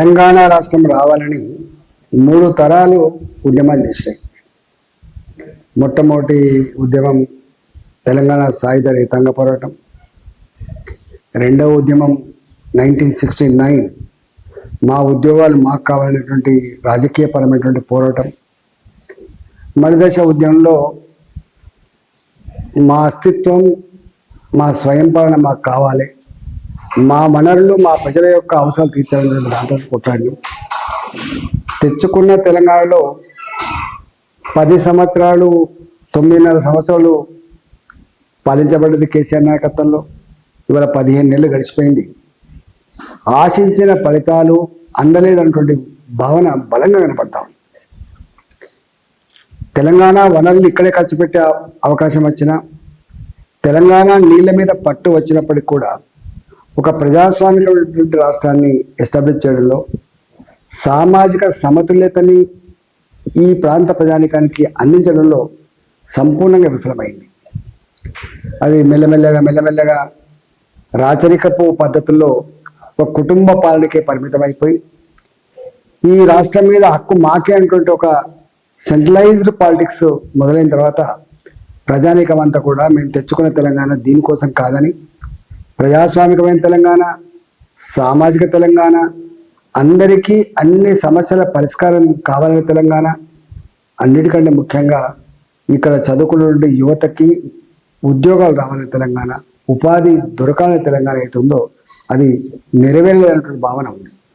తెలంగాణ రాష్ట్రం రావాలని 3 తరాలు ఉద్యమాలు చేశాయి. మొట్టమొదటి ఉద్యమం తెలంగాణ సాయుధ రైతాంగ పోరాటం. రెండవ ఉద్యమం 1969 మా ఉద్యోగాలు మాకు కావాలనేటువంటి రాజకీయపరమైనటువంటి పోరాటం. మలిదశ ఉద్యమంలో మా అస్తిత్వం, మా స్వయం పాలన మాకు కావాలి, మా వనరులు మా ప్రజల యొక్క అవసరాలు తీర్చాలని దాంట్లో కొట్లాడి తెచ్చుకున్న తెలంగాణలో 10 సంవత్సరాలు 9.5 సంవత్సరాలు పాలించబడ్డది కేసీఆర్ నాయకత్వంలో. ఇవాళ 15 నెలలు గడిచిపోయింది. ఆశించిన ఫలితాలు అందలేదన్నటువంటి భావన బలంగా కనపడతాం. తెలంగాణ వనరులు ఇక్కడే ఖర్చు పెట్టే అవకాశం వచ్చినా, తెలంగాణ నీళ్ళ మీద పట్టు వచ్చినప్పటికి కూడా ఒక ప్రజాస్వామికమైనటువంటి రాష్ట్రాన్ని ఎస్టాబ్లిష్ చేయడంలో, సామాజిక సమతుల్యతని ఈ ప్రాంత ప్రజానికానికి అందించడంలో సంపూర్ణంగా విఫలమైంది. అది మెల్లమెల్లగా రాచరికపు పద్ధతుల్లో ఒక కుటుంబ పాలనకే పరిమితమైపోయి, ఈ రాష్ట్రం మీద హక్కు మాకే అనుకుంటే ఒక సెంట్రలైజ్డ్ పాలిటిక్స్ మొదలైన తర్వాత ప్రజానీకం అంతా కూడా మేము తెచ్చుకున్న తెలంగాణ దీనికోసం కాదని, ప్రజాస్వామికమైన తెలంగాణ, సామాజిక తెలంగాణ, అందరికీ అన్ని సమస్యల పరిష్కారం కావాలనే తెలంగాణ, అన్నిటికంటే ముఖ్యంగా ఇక్కడ చదువుకున్న యువతకి ఉద్యోగాలు రావాలనే తెలంగాణ, ఉపాధి దొరకాలనే తెలంగాణ అయితే ఉందో అది నెరవేరలేదన్నటువంటి భావన ఉంది.